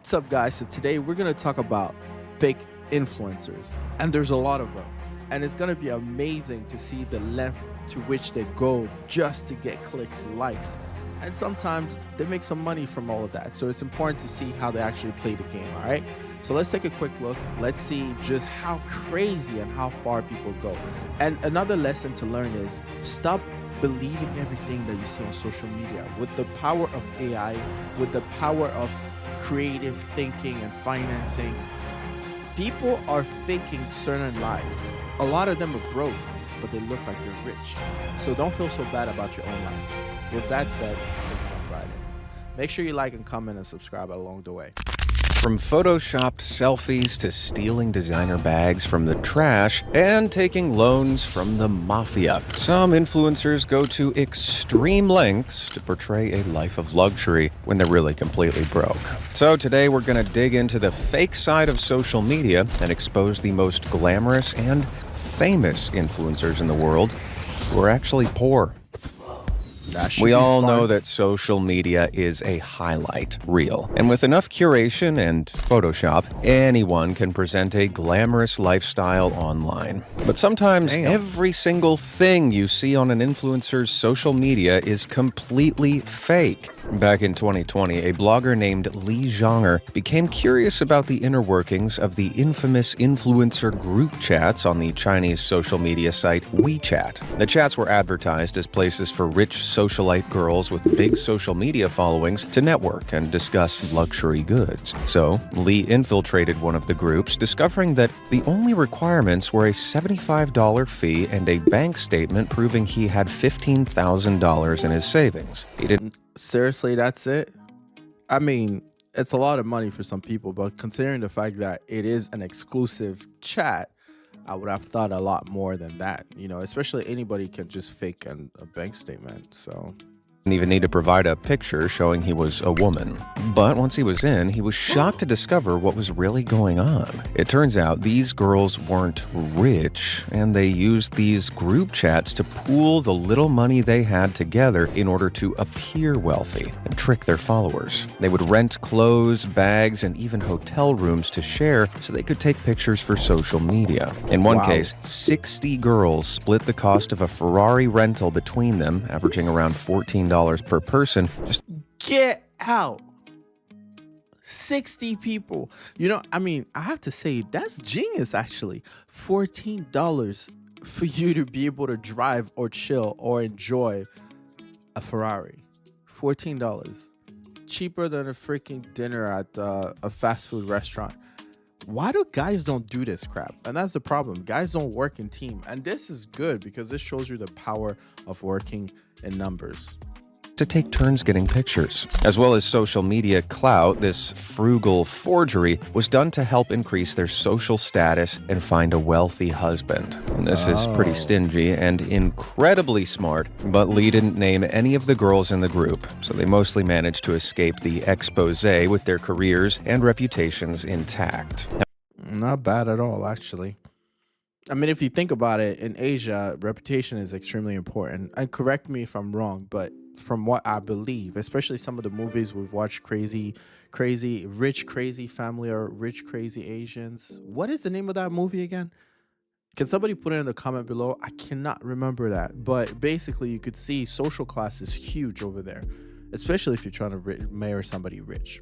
What's up, guys? So today we're going to talk about fake influencers, and there's a lot of them, and it's going to be amazing to see the length to which they go just to get clicks, likes, and sometimes they make some money from all of that. So it's important to see how they actually play the game. All right, so let's take a quick look. Let's see just how crazy and how far people go. And another lesson to learn is stop believing everything that you see on social media. With the power of AI, with the power of creative thinking and financing, people are faking certain lives. A lot of them are broke, but they look like they're rich. So don't feel so bad about your own life. With that said, let's jump right in. Make sure you like and comment and subscribe along the way. From photoshopped selfies to stealing designer bags from the trash and taking loans from the mafia, some influencers go to extreme lengths to portray a life of luxury when they're really completely broke. So today we're going to dig into the fake side of social media and expose the most glamorous and famous influencers in the world who are actually poor. We all know that social media is a highlight reel, and with enough curation and Photoshop, anyone can present a glamorous lifestyle online. But sometimes every single thing you see on an influencer's social media is completely fake. Back in 2020, a blogger named Li Zhanger became curious about the inner workings of the infamous influencer group chats on the Chinese social media site WeChat. The chats were advertised as places for rich socialite girls with big social media followings to network and discuss luxury goods. So, Li infiltrated one of the groups, discovering that the only requirements were a $75 fee and a bank statement proving he had $15,000 in his savings. He didn't. Seriously, that's it? I mean, it's a lot of money for some people, but considering the fact that it is an exclusive chat, I would have thought a lot more than that. You know, especially anybody can just fake a bank statement, so... Didn't even need to provide a picture showing he was a woman. But once he was in, he was shocked to discover what was really going on. It turns out these girls weren't rich, and they used these group chats to pool the little money they had together in order to appear wealthy and trick their followers. They would rent clothes, bags, and even hotel rooms to share so they could take pictures for social media. In one case, 60 girls split the cost of a Ferrari rental between them, averaging around $14 per person. Just get out. 60 people. You know, I mean, I have to say, that's genius, actually. $14 for you to be able to drive or chill or enjoy a Ferrari. $14. Cheaper than a freaking dinner at a fast food restaurant. Why do guys don't do this crap? And that's the problem. Guys don't work in team. And this is good because this shows you the power of working in numbers. To take turns getting pictures. As well as social media clout, this frugal forgery was done to help increase their social status and find a wealthy husband. And this is pretty stingy and incredibly smart, but Lee didn't name any of the girls in the group, so they mostly managed to escape the expose with their careers and reputations intact. Not bad at all, actually. I mean, if you think about it, in Asia, reputation is extremely important. And correct me if I'm wrong, but from what I believe, especially some of the movies we've watched, rich, crazy family or rich, crazy Asians. What is the name of that movie again? Can somebody put it in the comment below? I cannot remember that. But basically, you could see social class is huge over there, especially if you're trying to marry somebody rich.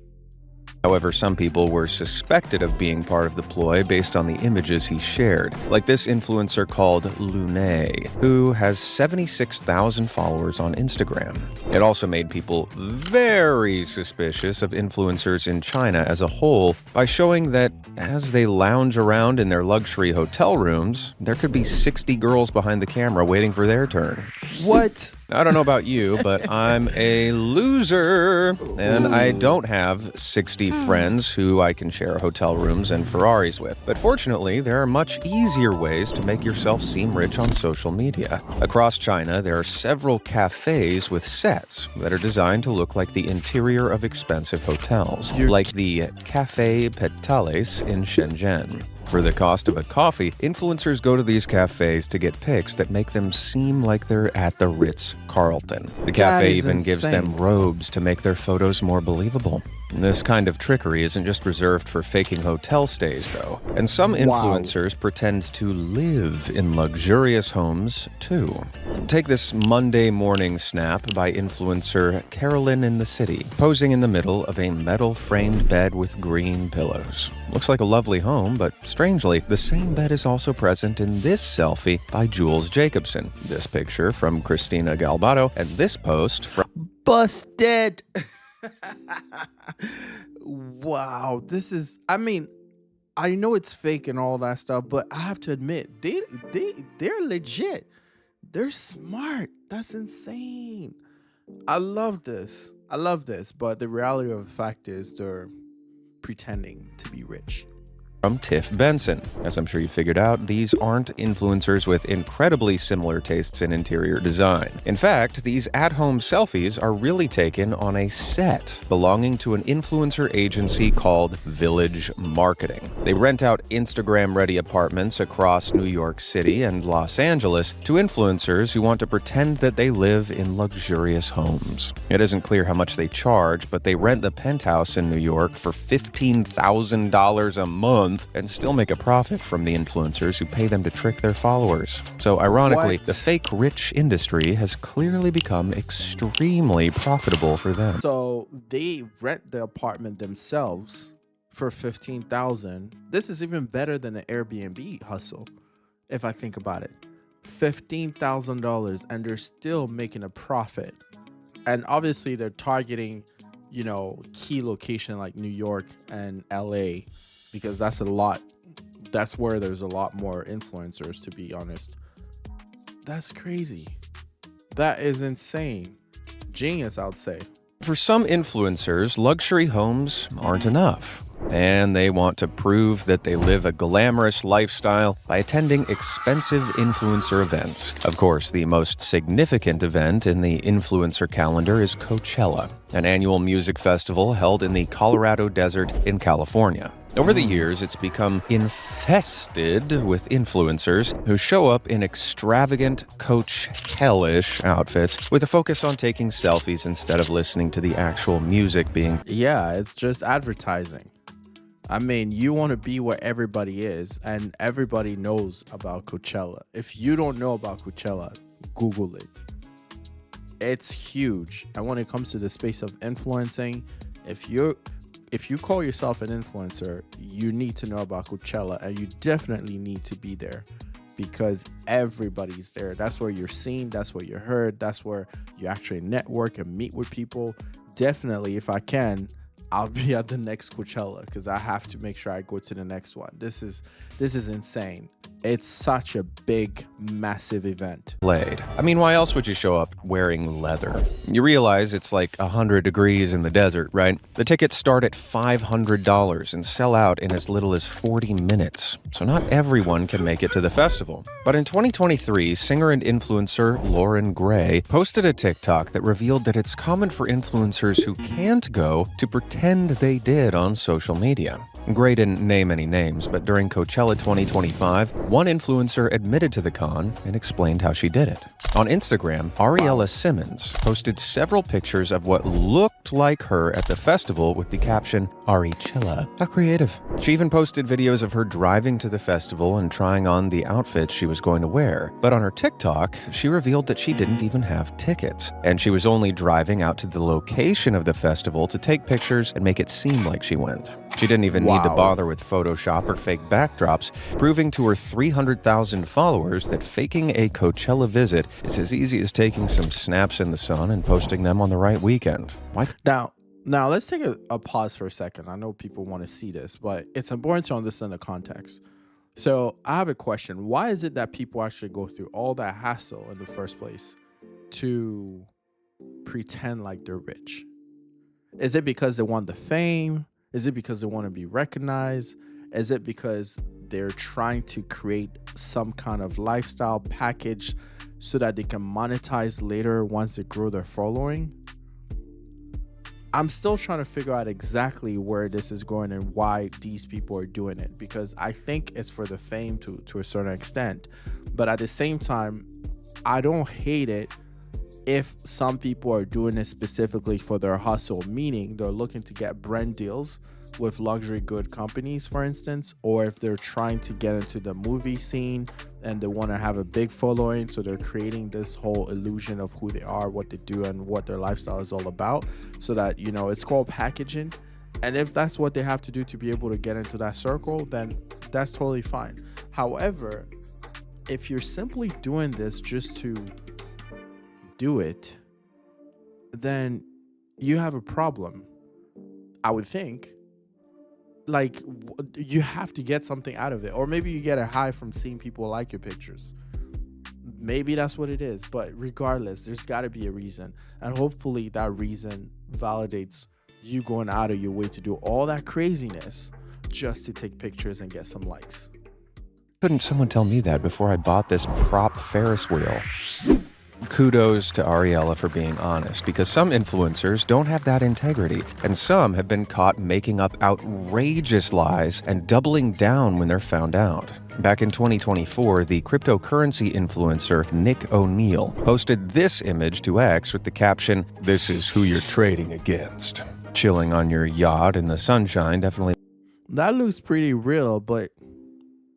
However, some people were suspected of being part of the ploy based on the images he shared, like this influencer called Lune, who has 76,000 followers on Instagram. It also made people very suspicious of influencers in China as a whole by showing that as they lounge around in their luxury hotel rooms, there could be 60 girls behind the camera waiting for their turn. What? I don't know about you, but I'm a loser, and I don't have 60 friends who I can share hotel rooms and Ferraris with. But fortunately, there are much easier ways to make yourself seem rich on social media. Across China, there are several cafes with sets that are designed to look like the interior of expensive hotels, like the Café Pétales in Shenzhen. For the cost of a coffee, influencers go to these cafes to get pics that make them seem like they're at the Ritz-Carlton. The cafe even gives them robes to make their photos more believable. This kind of trickery isn't just reserved for faking hotel stays, though. And some influencers pretend to live in luxurious homes, too. Take this Monday morning snap by influencer Carolyn in the City, posing in the middle of a metal-framed bed with green pillows. Looks like a lovely home, but strangely, the same bed is also present in this selfie by Jules Jacobson, this picture from Christina Galbato, and this post from Busted. Wow, this is, I mean, I know it's fake and all that stuff, but I have to admit, they're legit. They're smart. That's insane. I love this. But the reality of the fact is they're pretending to be rich. From Tiff Benson. As I'm sure you figured out, these aren't influencers with incredibly similar tastes in interior design. In fact, these at-home selfies are really taken on a set belonging to an influencer agency called Village Marketing. They rent out Instagram-ready apartments across New York City and Los Angeles to influencers who want to pretend that they live in luxurious homes. It isn't clear how much they charge, but they rent the penthouse in New York for $15,000 a month and still make a profit from the influencers who pay them to trick their followers. So ironically, the fake rich industry has clearly become extremely profitable for them. So they rent the apartment themselves for $15,000. This is even better than an Airbnb hustle, if I think about it. $15,000 and they're still making a profit. And obviously they're targeting, you know, key location like New York and LA, because that's where there's a lot more influencers, to be honest. That's crazy. That is insane. Genius, I would say. For some influencers, luxury homes aren't enough, and they want to prove that they live a glamorous lifestyle by attending expensive influencer events. Of course, the most significant event in the influencer calendar is Coachella, an annual music festival held in the Colorado Desert in California. Over the years, it's become infested with influencers who show up in extravagant Coach-hellish outfits with a focus on taking selfies instead of listening to the actual music being... Yeah, it's just advertising. I mean, you want to be where everybody is, and everybody knows about Coachella. If you don't know about Coachella, Google it. It's huge. And when it comes to the space of influencing, if you call yourself an influencer, you need to know about Coachella, and you definitely need to be there because everybody's there. That's where you're seen. That's where you're heard. That's where you actually network and meet with people. Definitely, if I can, I'll be at the next Coachella because I have to make sure I go to the next one. This is insane. It's such a big, massive event. I mean, why else would you show up wearing leather? You realize it's like 100 degrees in the desert, right? The tickets start at $500 and sell out in as little as 40 minutes. So not everyone can make it to the festival. But in 2023, singer and influencer Lauren Gray posted a TikTok that revealed that it's common for influencers who can't go to pretend they did on social media. Gray didn't name any names, but during Coachella 2025, one influencer admitted to the con and explained how she did it. On Instagram, Ariella Simmons posted several pictures of what looked like her at the festival with the caption, Ari Chilla. How creative. She even posted videos of her driving to the festival and trying on the outfits she was going to wear. But on her TikTok, she revealed that she didn't even have tickets, and she was only driving out to the location of the festival to take pictures and make it seem like she went. She didn't even need to bother with Photoshop or fake backdrops, proving to her 300,000 followers that faking a Coachella visit is as easy as taking some snaps in the sun and posting them on the right weekend. Why? Now let's take a pause for a second. I know people want to see this, but it's important to understand the context. So I have a question. Why is it that people actually go through all that hassle in the first place to pretend like they're rich? Is it because they want the fame? Is it because they want to be recognized? Is it because they're trying to create some kind of lifestyle package so that they can monetize later once they grow their following? I'm still trying to figure out exactly where this is going and why these people are doing it, because I think it's for the fame to a certain extent. But at the same time, I don't hate it if some people are doing it specifically for their hustle, meaning they're looking to get brand deals with luxury good companies, for instance, or if they're trying to get into the movie scene and they want to have a big following, so they're creating this whole illusion of who they are, what they do, and what their lifestyle is all about, so that, you know, it's called packaging. And if that's what they have to do to be able to get into that circle, then that's totally fine. However, if you're simply doing this just to do it, then you have a problem, I would think. Like, you have to get something out of it, or maybe you get a high from seeing people like your pictures. Maybe that's what it is, but regardless, there's got to be a reason, and hopefully that reason validates you going out of your way to do all that craziness just to take pictures and get some likes. Couldn't someone tell me that before I bought this prop Ferris wheel? Kudos to Ariella for being honest, because some influencers don't have that integrity, and some have been caught making up outrageous lies and doubling down when they're found out. Back in 2024, the cryptocurrency influencer Nick O'Neill posted this image to X with the caption, "This is who you're trading against." Chilling on your yacht in the sunshine definitely. That looks pretty real, but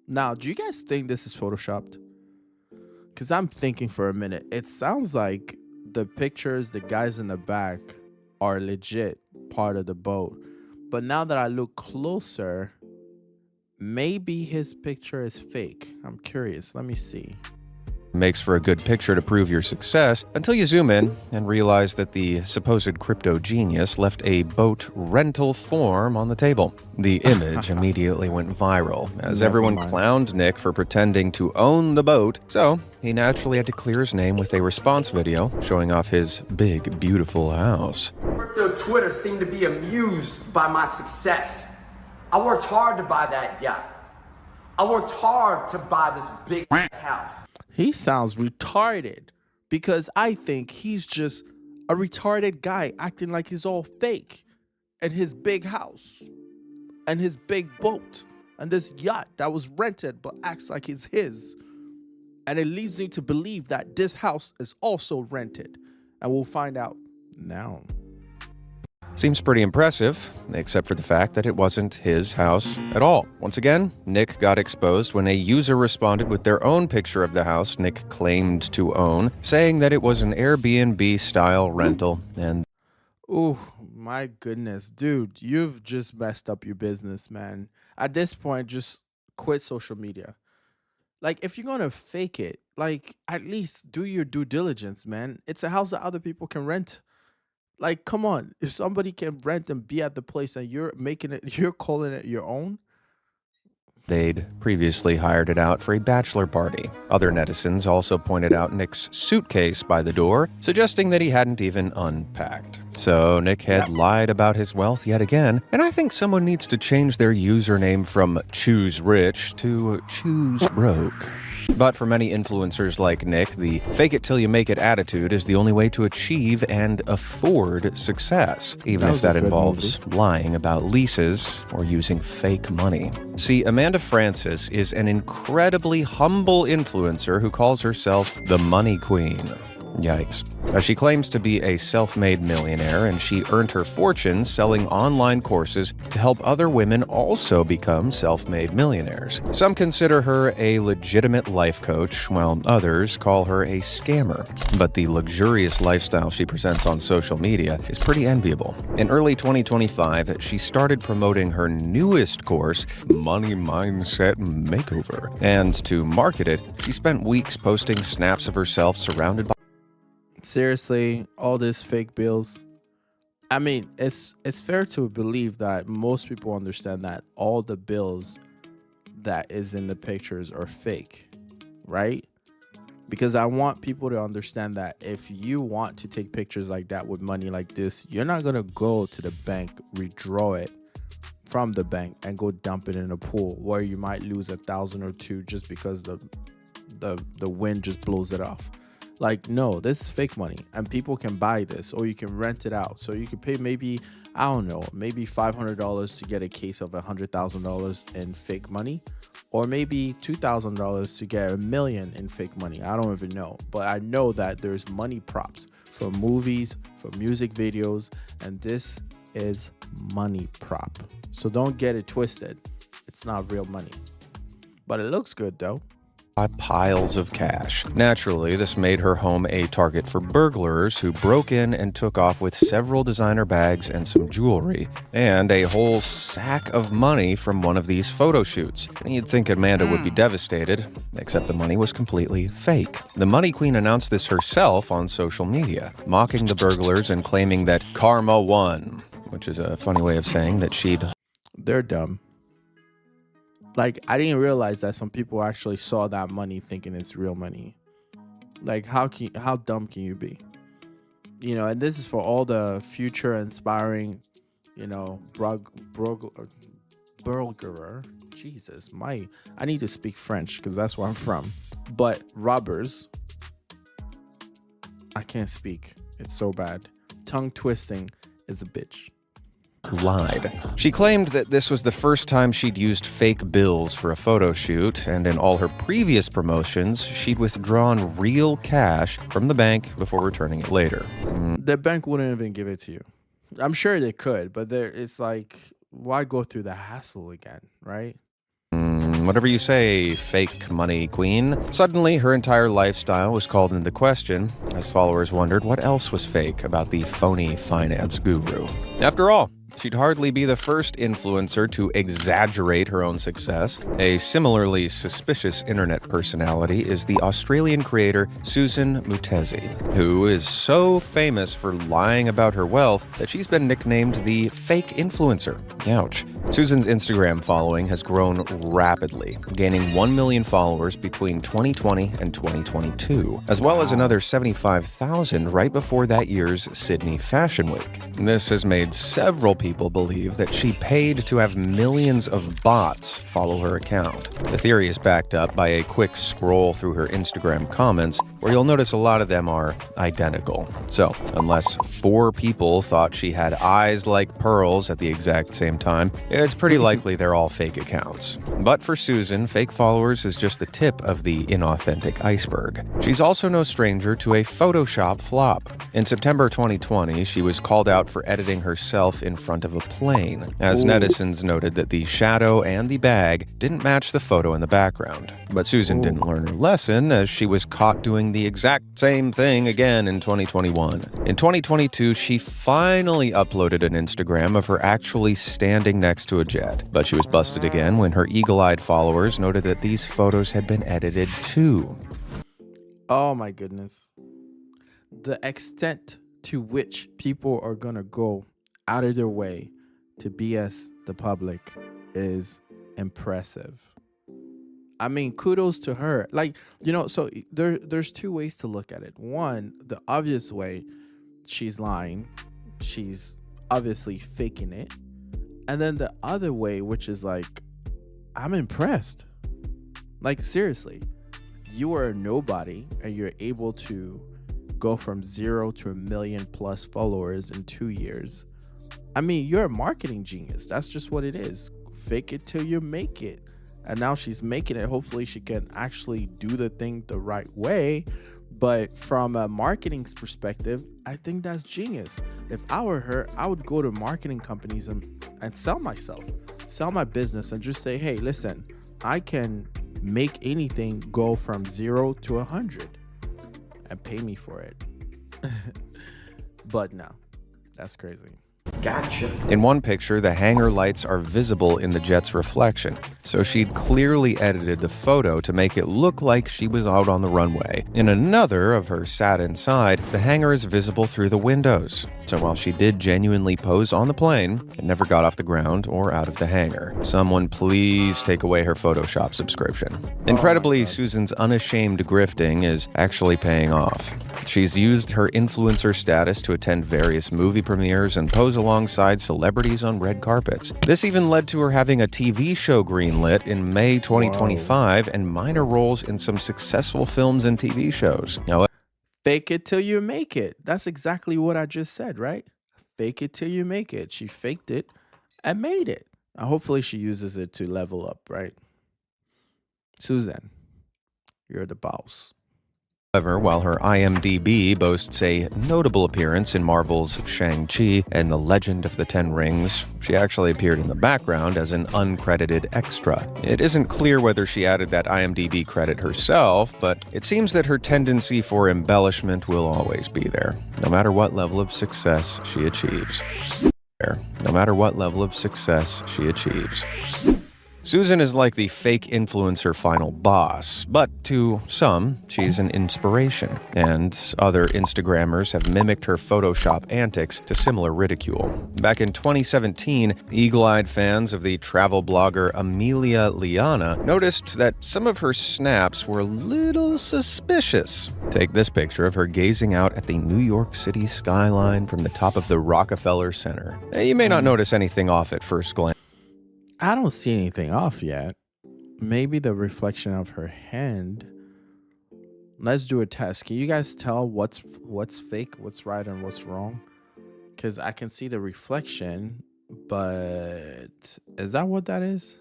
now, do you guys think this is photoshopped? Because I'm thinking for a minute. It sounds like the pictures, the guys in the back, are legit part of the boat. But now that I look closer, maybe his picture is fake. I'm curious. Let me see. Makes for a good picture to prove your success until you zoom in and realize that the supposed crypto genius left a boat rental form on the table. The image immediately went viral as everyone clowned Nick for pretending to own the boat, so he naturally had to clear his name with a response video showing off his big, beautiful house. Crypto Twitter seemed to be amused by my success. I worked hard to buy that yacht. I worked hard to buy this big house. He sounds retarded, because I think he's just a retarded guy acting like he's all fake, and his big house and his big boat and this yacht that was rented but acts like it's his. And it leads me to believe that this house is also rented, and we'll find out now. Seems pretty impressive, except for the fact that it wasn't his house at all. Once again, Nick got exposed when a user responded with their own picture of the house Nick claimed to own, saying that it was an Airbnb-style rental, and... Oh, my goodness. Dude, you've just messed up your business, man. At this point, just quit social media. Like, if you're going to fake it, like, at least do your due diligence, man. It's a house that other people can rent. Like, come on. If somebody can rent and be at the place and you're making it, you're calling it your own. They'd previously hired it out for a bachelor party. Other netizens also pointed out Nick's suitcase by the door, suggesting that he hadn't even unpacked. So Nick had lied about his wealth yet again, and I think someone needs to change their username from Choose Rich to Choose Broke. But for many influencers like Nick, the fake it till you make it attitude is the only way to achieve and afford success, even if that involves lying about leases or using fake money. See, Amanda Francis is an incredibly humble influencer who calls herself the Money Queen. Yikes. Now, she claims to be a self-made millionaire, and she earned her fortune selling online courses to help other women also become self-made millionaires. Some consider her a legitimate life coach, while others call her a scammer. But the luxurious lifestyle she presents on social media is pretty enviable. In early 2025, she started promoting her newest course, Money Mindset Makeover. And to market it, she spent weeks posting snaps of herself surrounded by... Seriously, all these fake bills. I mean, it's fair to believe that most people understand that all the bills that is in the pictures are fake, right? Because I want people to understand that if you want to take pictures like that with money like this, you're not going to go to the bank, withdraw it from the bank and go dump it in a pool where you might lose $1,000 or $2 just because the wind just blows it off. Like, no, this is fake money, and people can buy this, or you can rent it out. So you can pay maybe, I don't know, maybe $500 to get a case of $100,000 in fake money, or maybe $2,000 to get $1 million in fake money. I don't even know, but I know that there's money props for movies, for music videos, and this is money prop. So don't get it twisted. It's not real money, but it looks good though. Piles of cash. Naturally, this made her home a target for burglars who broke in and took off with several designer bags and some jewelry, and a whole sack of money from one of these photo shoots. You'd think Amanda would be devastated, except the money was completely fake. The Money Queen announced this herself on social media, mocking the burglars and claiming that karma won, which is a funny way of saying that They're dumb. Like, I didn't realize that some people actually saw that money thinking it's real money. Like, how dumb can you be? You know, and this is for all the future inspiring, you know, burglar. Jesus, I need to speak French because that's where I'm from. But robbers, I can't speak. It's so bad. Tongue twisting is a bitch. Lied. She claimed that this was the first time she'd used fake bills for a photo shoot, and in all her previous promotions, she'd withdrawn real cash from the bank before returning it later. The bank wouldn't even give it to you. I'm sure they could, but it's like, why go through the hassle again, right? Whatever you say, fake money queen. Suddenly, her entire lifestyle was called into question, as followers wondered what else was fake about the phony finance guru. After all, she'd hardly be the first influencer to exaggerate her own success. A similarly suspicious internet personality is the Australian creator Susan Mutesi, who is so famous for lying about her wealth that she's been nicknamed the fake influencer. Ouch. Susan's Instagram following has grown rapidly, gaining 1 million followers between 2020 and 2022, as well as another 75,000 right before that year's Sydney Fashion Week. This has made several people believe that she paid to have millions of bots follow her account. The theory is backed up by a quick scroll through her Instagram comments, where you'll notice a lot of them are identical. So, unless 4 people thought she had eyes like pearls at the exact same time, it's pretty likely they're all fake accounts. But for Susan, fake followers is just the tip of the inauthentic iceberg. She's also no stranger to a Photoshop flop. In September 2020, she was called out for editing herself in front of a plane, as netizens noted that the shadow and the bag didn't match the photo in the background. But Susan didn't learn her lesson, as she was caught doing the exact same thing again in 2021. In 2022, she finally uploaded an Instagram of her actually standing next to a jet, but she was busted again when her eagle-eyed followers noted that these photos had been edited too. Oh my goodness. The extent to which people are gonna go out of their way to BS the public is impressive. I mean, kudos to her. Like, you know, so there's 2 ways to look at it. One, the obvious way, she's lying. She's obviously faking it. And then the other way, which is like, I'm impressed. Like, seriously, you are a nobody and you're able to go from 0 to 1 million plus followers in 2 years. I mean, you're a marketing genius. That's just what it is. Fake it till you make it. And now she's making it. Hopefully she can actually do the thing the right way. But from a marketing perspective, I think that's genius. If I were her, I would go to marketing companies and sell myself, sell my business, and just say, hey, listen, I can make anything go from 0 to 100 and pay me for it. But no, that's crazy. Gotcha. In one picture, the hangar lights are visible in the jet's reflection, so she'd clearly edited the photo to make it look like she was out on the runway. In another of her sat inside, the hangar is visible through the windows. So while she did genuinely pose on the plane, it never got off the ground or out of the hangar. Someone please take away her Photoshop subscription. Incredibly, Susan's unashamed grifting is actually paying off. She's used her influencer status to attend various movie premieres and pose alongside celebrities on red carpets. This even led to her having a TV show greenlit in May 2025 and minor roles in some successful films and TV shows. Now, Fake it till you make it. That's exactly what I just said, right? Fake it till you make it. She faked it and made it. And hopefully she uses it to level up, right? Susan, you're the boss. However, while her IMDb boasts a notable appearance in Marvel's Shang-Chi and the Legend of the Ten Rings, she actually appeared in the background as an uncredited extra. It isn't clear whether she added that IMDb credit herself, but it seems that her tendency for embellishment will always be there, no matter what level of success she achieves. No matter what level of success she achieves. Susan is like the fake influencer final boss, but to some, she's an inspiration, and other Instagrammers have mimicked her Photoshop antics to similar ridicule. Back in 2017, eagle-eyed fans of the travel blogger Amelia Liana noticed that some of her snaps were a little suspicious. Take this picture of her gazing out at the New York City skyline from the top of the Rockefeller Center. You may not notice anything off at first glance. I don't see anything off yet. Maybe the reflection of her hand. Let's do a test. Can you guys tell what's fake, what's right, and what's wrong? Because I can see the reflection, but is that what that is?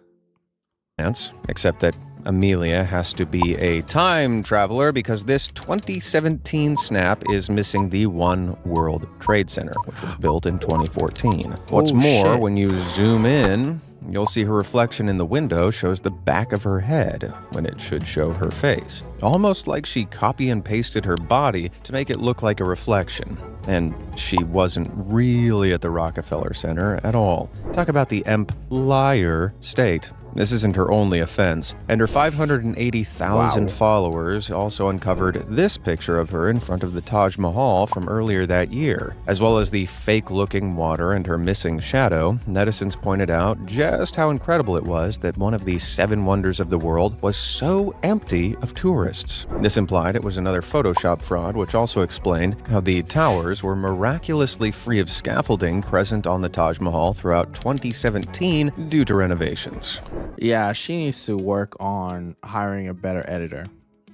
Except that Amelia has to be a time traveler because this 2017 snap is missing the One World Trade Center, which was built in 2014. What's more, when you zoom in, you'll see her reflection in the window shows the back of her head when it should show her face. Almost like she copy and pasted her body to make it look like a reflection. And she wasn't really at the Rockefeller Center at all. Talk about the liar state. This isn't her only offense, and her 580,000 followers also uncovered this picture of her in front of the Taj Mahal from earlier that year. As well as the fake-looking water and her missing shadow, netizens pointed out just how incredible it was that one of the 7 wonders of the world was so empty of tourists. This implied it was another Photoshop fraud, which also explained how the towers were miraculously free of scaffolding present on the Taj Mahal throughout 2017 due to renovations. Yeah, she needs to work on hiring a better editor.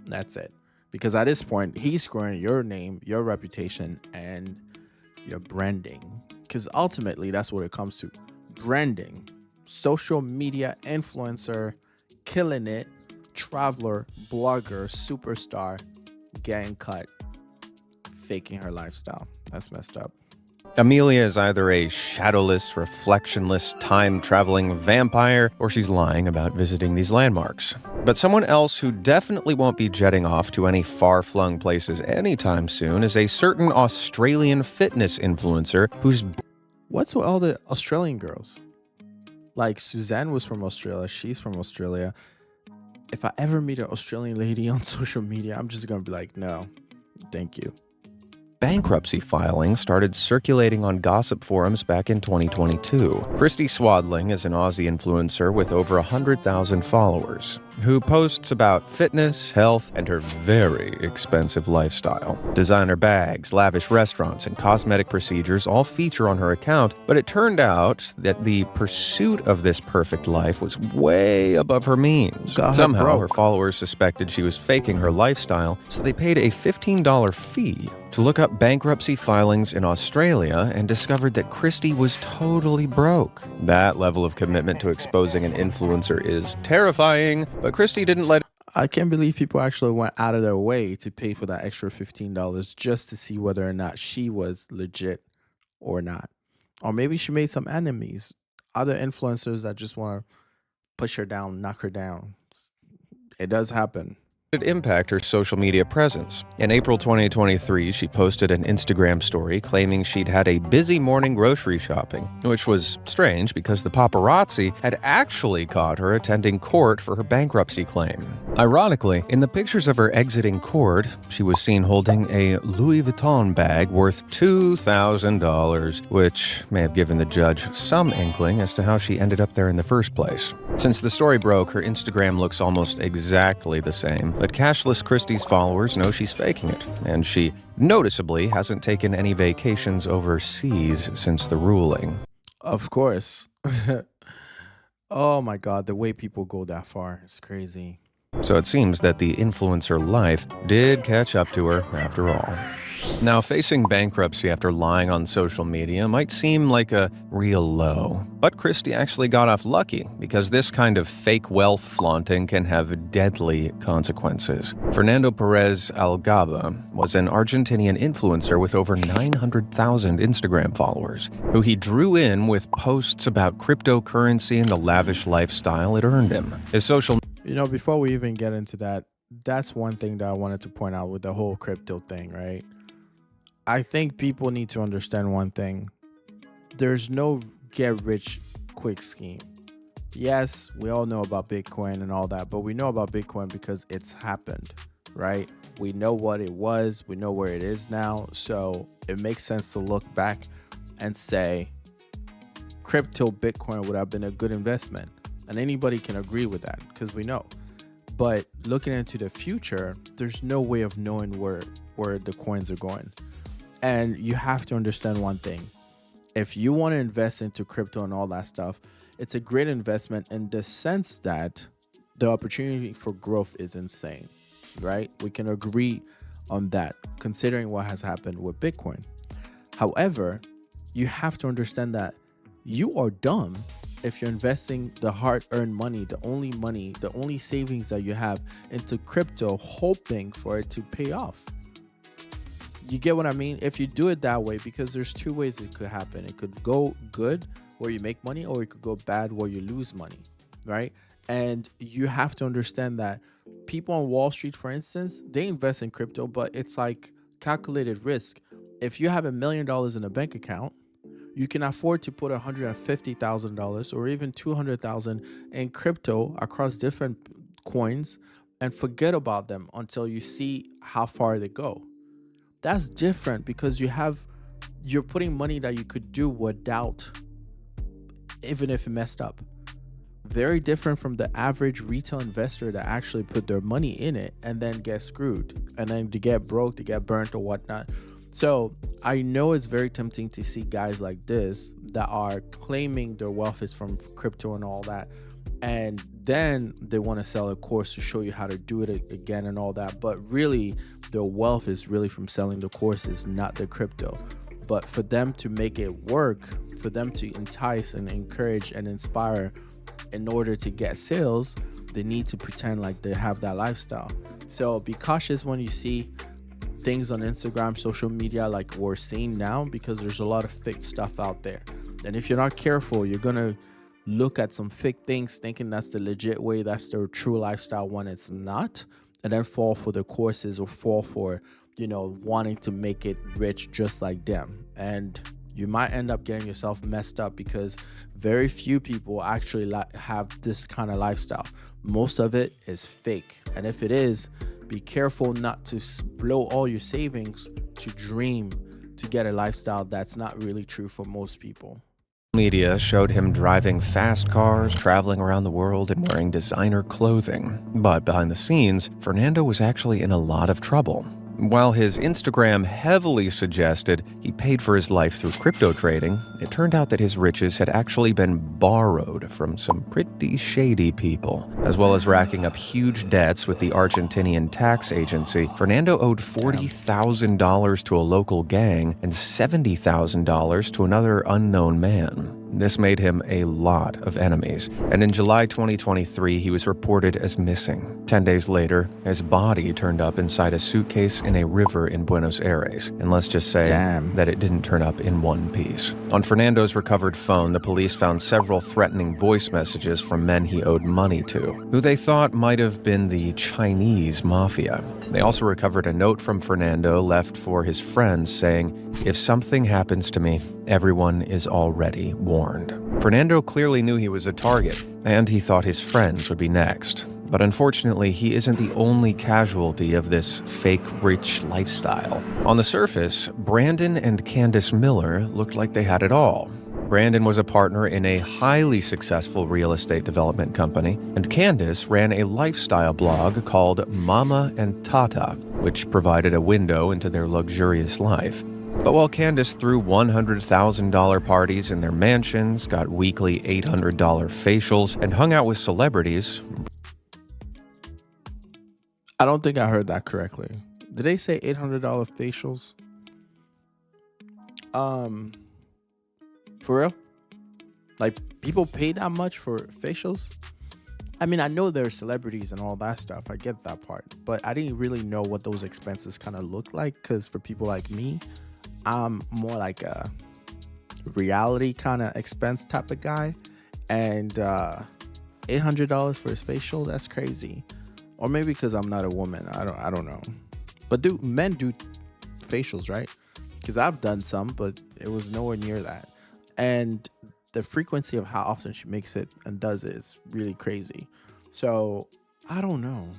That's it. Because at this point, he's screwing your name, your reputation, and your branding. Because ultimately, that's what it comes to. Branding. Social media influencer, killing it, traveler, blogger, superstar, getting cut, faking her lifestyle. That's messed up. Amelia is either a shadowless, reflectionless, time-traveling vampire, or she's lying about visiting these landmarks. But someone else who definitely won't be jetting off to any far-flung places anytime soon is a certain Australian fitness influencer who's... What's with all the Australian girls? Like, Suzanne was from Australia. She's from Australia. If I ever meet an Australian lady on social media, I'm just going to be like, no, thank you. Bankruptcy filing started circulating on gossip forums back in 2022. Christy Swadling is an Aussie influencer with over 100,000 followers, who posts about fitness, health, and her very expensive lifestyle. Designer bags, lavish restaurants, and cosmetic procedures all feature on her account, but it turned out that the pursuit of this perfect life was way above her means. Somehow, her followers suspected she was faking her lifestyle, so they paid a $15 fee to look up bankruptcy filings in Australia and discovered that Christy was totally broke. That level of commitment to exposing an influencer is terrifying, but Christy didn't let... I can't believe people actually went out of their way to pay for that extra $15 just to see whether or not she was legit or not. Or maybe she made some enemies, other influencers that just want to push her down, knock her down. It does happen. Impact her social media presence. In April 2023, she posted an Instagram story claiming she'd had a busy morning grocery shopping, which was strange because the paparazzi had actually caught her attending court for her bankruptcy claim. Ironically, in the pictures of her exiting court, she was seen holding a Louis Vuitton bag worth $2,000, which may have given the judge some inkling as to how she ended up there in the first place. Since the story broke, her Instagram looks almost exactly the same, but cashless Christie's followers know she's faking it, and she noticeably hasn't taken any vacations overseas since the ruling. Of course. Oh my God, the way people go that far is crazy. So it seems that the influencer life did catch up to her after all. Now, facing bankruptcy after lying on social media might seem like a real low, but Christie actually got off lucky because this kind of fake wealth flaunting can have deadly consequences. Fernando Perez Algaba was an Argentinian influencer with over 900,000 Instagram followers, who he drew in with posts about cryptocurrency and the lavish lifestyle it earned him. His social Before we even get into that, that's one thing that I wanted to point out with the whole crypto thing, right? I think people need to understand one thing. There's no get rich quick scheme. Yes, we all know about Bitcoin and all that, but we know about Bitcoin because it's happened, right? We know what it was, we know where it is now, so it makes sense to look back and say crypto Bitcoin would have been a good investment. And anybody can agree with that because we know. But looking into the future, there's no way of knowing where the coins are going. And you have to understand one thing. If you want to invest into crypto and all that stuff, it's a great investment in the sense that the opportunity for growth is insane, right? We can agree on that, considering what has happened with Bitcoin. However, you have to understand that you are dumb if you're investing the hard-earned money, the only savings that you have into crypto, hoping for it to pay off. You get what I mean? If you do it that way, because there's two ways it could happen. It could go good where you make money, or it could go bad where you lose money, right? And you have to understand that people on Wall Street, for instance, they invest in crypto, but it's like calculated risk. If you have $1 million in a bank account, you can afford to put $150,000 or even $200,000 in crypto across different coins and forget about them until you see how far they go. That's different because you're putting money that you could do without, even if it messed up. Very different from the average retail investor that actually put their money in it and then get screwed and then to get broke, to get burnt or whatnot. So I know it's very tempting to see guys like this that are claiming their wealth is from crypto and all that. And then they want to sell a course to show you how to do it again and all that. But really, their wealth is really from selling the courses, not the crypto. But for them to make it work, for them to entice and encourage and inspire in order to get sales, they need to pretend like they have that lifestyle. So be cautious when you see things on Instagram, social media like we're seeing now, because there's a lot of fake stuff out there. And if you're not careful, you're going to look at some fake things thinking that's the legit way, that's their true lifestyle when it's not, and then fall for the courses or fall for, wanting to make it rich just like them. And you might end up getting yourself messed up because very few people actually have this kind of lifestyle. Most of it is fake. And if it is, be careful not to blow all your savings to dream to get a lifestyle that's not really true for most people. Media showed him driving fast cars, traveling around the world, and wearing designer clothing. But behind the scenes, Fernando was actually in a lot of trouble. While his Instagram heavily suggested he paid for his life through crypto trading, it turned out that his riches had actually been borrowed from some pretty shady people. As well as racking up huge debts with the Argentinian tax agency, Fernando owed $40,000 to a local gang and $70,000 to another unknown man. This made him a lot of enemies, and in July 2023, he was reported as missing. 10 days later, his body turned up inside a suitcase in a river in Buenos Aires, and let's just say that it didn't turn up in one piece. On Fernando's recovered phone, the police found several threatening voice messages from men he owed money to, who they thought might have been the Chinese mafia. They also recovered a note from Fernando left for his friends saying, "If something happens to me, everyone is already warned." Fernando clearly knew he was a target, and he thought his friends would be next. But unfortunately, he isn't the only casualty of this fake rich lifestyle. On the surface, Brandon and Candace Miller looked like they had it all. Brandon was a partner in a highly successful real estate development company, and Candace ran a lifestyle blog called Mama and Tata, which provided a window into their luxurious life. But while Candace threw $100,000 parties in their mansions, got weekly $800 facials, and hung out with celebrities, I don't think I heard that correctly. Did they say $800 facials? Um, for real? Like people pay that much for facials? I mean, I know they're celebrities and all that stuff. I get that part, but I didn't really know what those expenses kind of look like. Because for people like me, I'm more like a reality kind of expense type of guy, and $800 for his facial, that's crazy. Or maybe because I'm not a woman, I don't know. But do men do facials, right? Because I've done some, but it was nowhere near that. And the frequency of how often she makes it and does it is really crazy. So I don't know.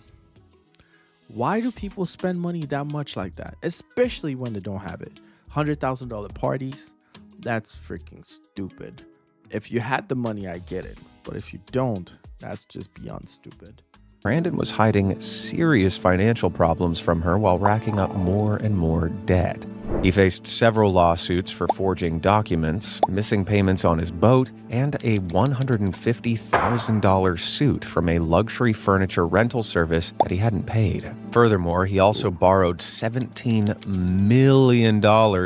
Why do people spend money that much like that? Especially when they don't have it. $100,000 parties, that's freaking stupid. If you had the money, I get it. But if you don't, that's just beyond stupid. Brandon was hiding serious financial problems from her while racking up more and more debt. He faced several lawsuits for forging documents, missing payments on his boat, and a $150,000 suit from a luxury furniture rental service that he hadn't paid. Furthermore, he also borrowed $17 million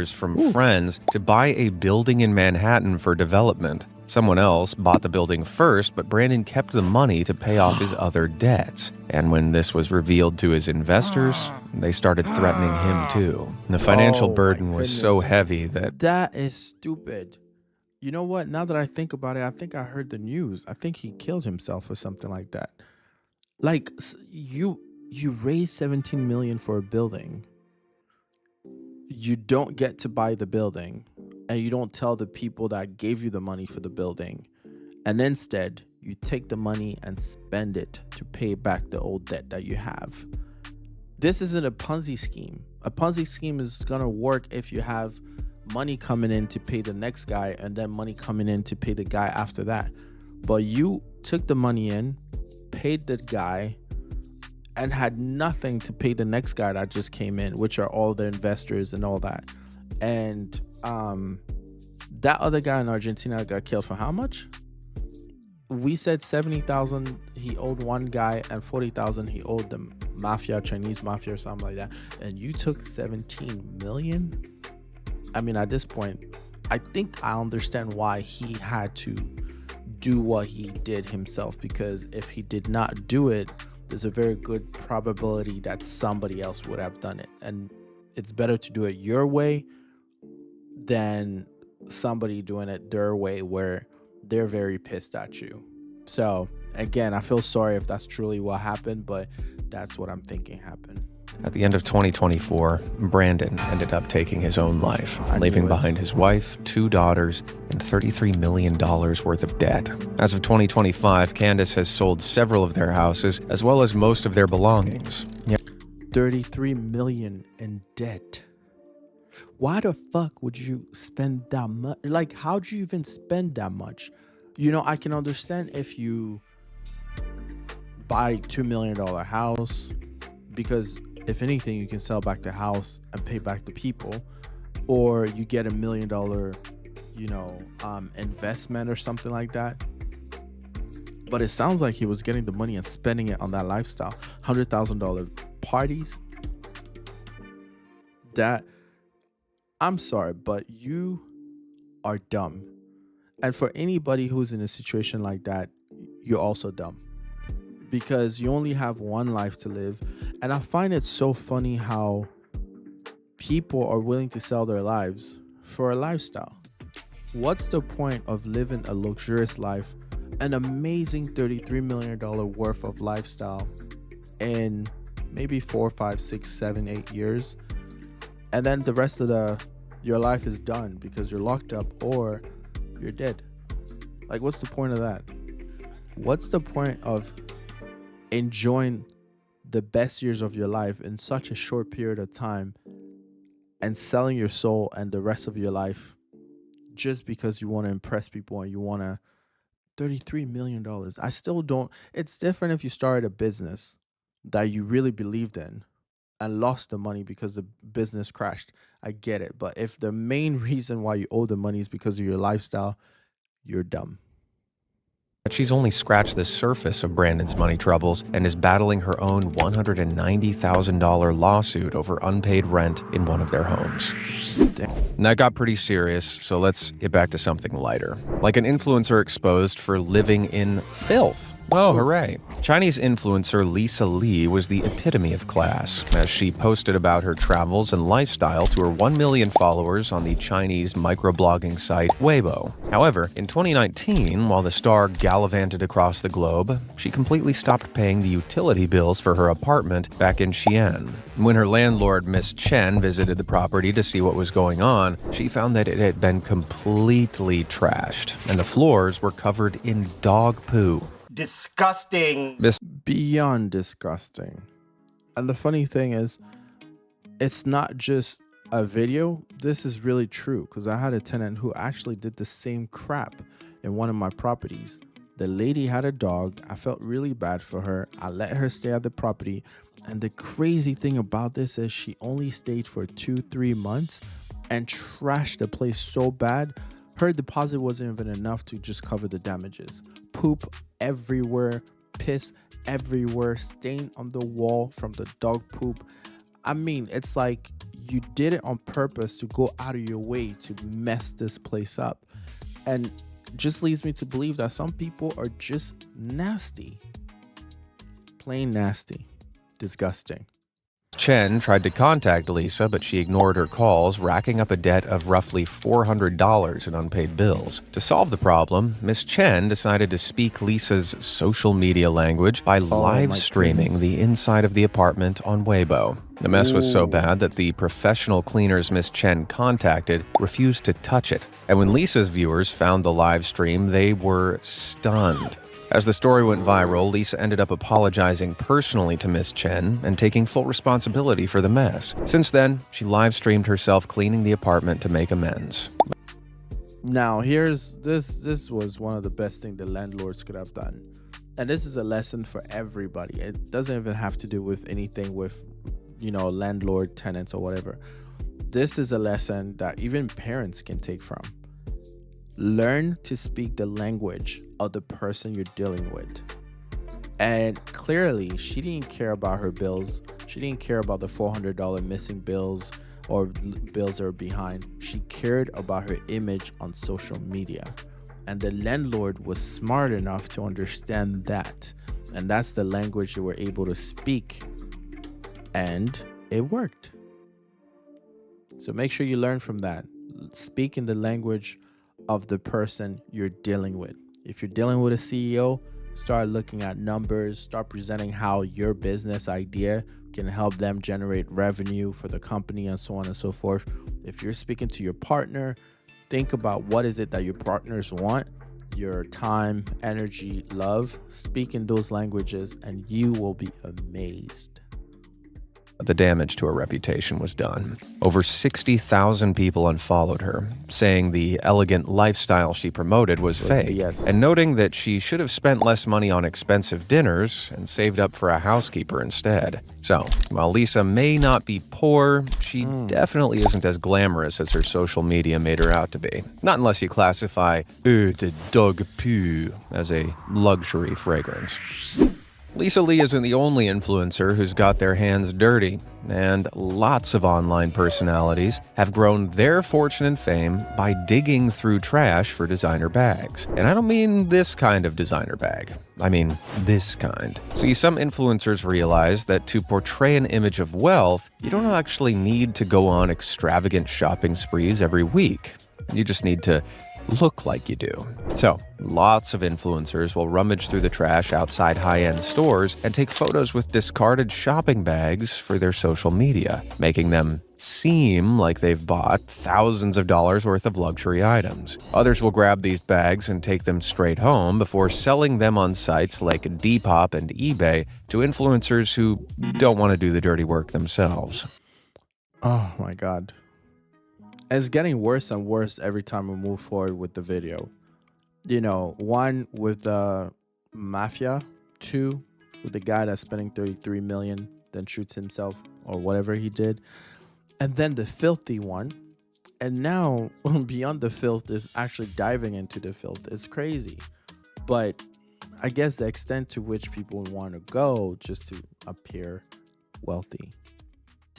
from friends to buy a building in Manhattan for development. Someone else bought the building first, but Brandon kept the money to pay off his other debts. And when this was revealed to his investors, they started threatening him too. The financial burden was so heavy that That is stupid. You know what? Now that I think about it, I think I heard the news. I think he killed himself or something like that. Like you raised 17 million for a building. You don't get to buy the building, and you don't tell the people that gave you the money for the building. And instead, you take the money and spend it to pay back the old debt that you have. This isn't a Ponzi scheme. A Ponzi scheme is going to work if you have money coming in to pay the next guy and then money coming in to pay the guy after that. But you took the money in, paid the guy, and had nothing to pay the next guy that just came in, which are all the investors and all that. And that other guy in Argentina got killed for how much? We said 70,000 he owed one guy, and 40,000 he owed the mafia, Chinese mafia or something like that. And you took 17 million? I mean, at this point, I think I understand why he had to do what he did himself, because if he did not do it, there's a very good probability that somebody else would have done it. And it's better to do it your way than somebody doing it their way where they're very pissed at you. So again, I feel sorry if that's truly what happened, but that's what I'm thinking happened. at the end of 2024, Brandon ended up taking his own life, leaving behind his wife, 2 daughters, and $33 million worth of debt. As of 2025, Candace has sold several of their houses, as well as most of their belongings. $33 million in debt. Why the fuck would you spend that much? Like, how'd you even spend that much? You know, I can understand if you buy $2 million house, because if anything, you can sell back the house and pay back the people, or you get $1 million, investment or something like that. But it sounds like he was getting the money and spending it on that lifestyle. $100,000 parties. That, I'm sorry, but you are dumb. And for anybody who's in a situation like that, you're also dumb, because you only have one life to live. And I find it so funny how people are willing to sell their lives for a lifestyle. What's the point of living a luxurious life, an amazing $33 million worth of lifestyle in maybe 4, 5, 6, 7, 8 years, and then the rest of your life is done because you're locked up or you're dead? Like, what's the point of that? What's the point of enjoying the best years of your life in such a short period of time and selling your soul and the rest of your life just because you want to impress people and you want to $33 million? I still don't. It's different if you started a business that you really believed in and lost the money because the business crashed. I get it. But if the main reason why you owe the money is because of your lifestyle, you're dumb. She's only scratched the surface of Brandon's money troubles and is battling her own $190,000 lawsuit over unpaid rent in one of their homes. And that got pretty serious, so let's get back to something lighter. Like an influencer exposed for living in filth. Oh, hooray. Chinese influencer Lisa Lee was the epitome of class, as she posted about her travels and lifestyle to her 1 million followers on the Chinese microblogging site Weibo. However, in 2019, while the star gallivanted across the globe, she completely stopped paying the utility bills for her apartment back in Xi'an. When her landlord, Miss Chen, visited the property to see what was going on, she found that it had been completely trashed, and the floors were covered in dog poo. Disgusting. Beyond disgusting. And the funny thing is, it's not just a video. This is really true, because I had a tenant who actually did the same crap in one of my properties. The lady had a dog. I felt really bad for her. I let her stay at the property. And the crazy thing about this is she only stayed for 2-3 months and trashed the place so bad. Her deposit wasn't even enough to just cover the damages. Poop everywhere, piss everywhere, stain on the wall from the dog poop. I mean, it's like you did it on purpose to go out of your way to mess this place up. And just leads me to believe that some people are just nasty. Plain nasty. Disgusting. Chen tried to contact Lisa, but she ignored her calls, racking up a debt of roughly $400 in unpaid bills. To solve the problem, Miss Chen decided to speak Lisa's social media language by live streaming the inside of the apartment on Weibo. The mess was so bad that the professional cleaners Miss Chen contacted refused to touch it. And when Lisa's viewers found the live stream, they were stunned. As the story went viral, Lisa ended up apologizing personally to Miss Chen and taking full responsibility for the mess. Since then, she live-streamed herself cleaning the apartment to make amends. Now, here's this was one of the best things the landlords could have done. And this is a lesson for everybody. It doesn't even have to do with anything with, landlord, tenants, or whatever. This is a lesson that even parents can take from. Learn to speak the language of the person you're dealing with. And clearly, she didn't care about her bills. She didn't care about the $400 missing bills or bills that are behind. She cared about her image on social media. And the landlord was smart enough to understand that. And that's the language they were able to speak. And it worked. So make sure you learn from that. Speak in the language of the person you're dealing with. If you're dealing with a CEO, start looking at numbers, start presenting how your business idea can help them generate revenue for the company and so on and so forth. If you're speaking to your partner, think about what is it that your partners want, your time, energy, love. Speak in those languages and you will be amazed. The damage to her reputation was done. Over 60,000 people unfollowed her, saying the elegant lifestyle she promoted was fake, BS. and noting that she should have spent less money on expensive dinners and saved up for a housekeeper instead. So, while Lisa may not be poor, she definitely isn't as glamorous as her social media made her out to be. Not unless you classify eau de dog poo as a luxury fragrance. Lisa Lee isn't the only influencer who's got their hands dirty, and lots of online personalities have grown their fortune and fame by digging through trash for designer bags. And I don't mean this kind of designer bag. I mean this kind. See, some influencers realize that to portray an image of wealth, you don't actually need to go on extravagant shopping sprees every week. You just need to look like you do. So, lots of influencers will rummage through the trash outside high-end stores and take photos with discarded shopping bags for their social media, making them seem like they've bought thousands of dollars worth of luxury items. Others will grab these bags and take them straight home before selling them on sites like Depop and eBay to influencers who don't want to do the dirty work themselves. Oh my God. It's getting worse and worse every time we move forward with the video. One with the mafia, 2 with the guy that's spending $33 million, then shoots himself or whatever he did. And then the filthy one. And now, beyond the filth, is actually diving into the filth. It's crazy. But I guess the extent to which people want to go just to appear wealthy.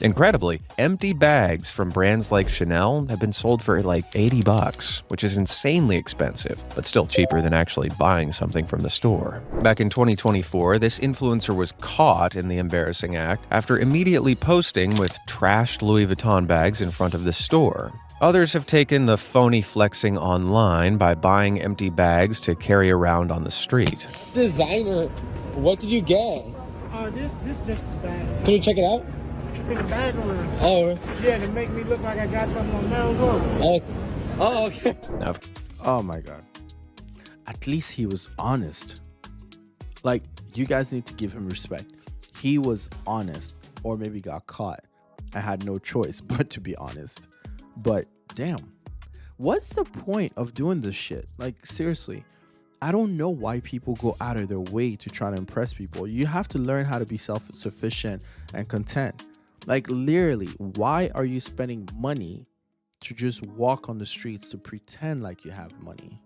Incredibly, empty bags from brands like Chanel have been sold for like $80, which is insanely expensive, but still cheaper than actually buying something from the store. Back in 2024, this influencer was caught in the embarrassing act after immediately posting with trashed Louis Vuitton bags in front of the store. Others have taken the phony flexing online by buying empty bags to carry around on the street. Designer, what did you get? This just the bag. Can we check it out? Put the bag on. Oh, Yeah, to make me look like I got something on Nwofor. okay. Now, Oh my God. At least he was honest. Like, you guys need to give him respect. He was honest, or maybe got caught. I had no choice but to be honest. But damn, what's the point of doing this shit? Like, seriously, I don't know why people go out of their way to try to impress people. You have to learn how to be self-sufficient and content. Like, literally, why are you spending money to just walk on the streets to pretend like you have money?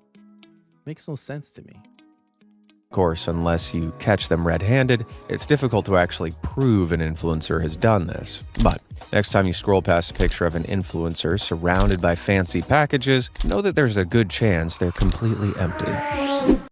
Makes no sense to me. of course, unless you catch them red-handed, it's difficult to actually prove an influencer has done this. But next time you scroll past a picture of an influencer surrounded by fancy packages, know that there's a good chance they're completely empty.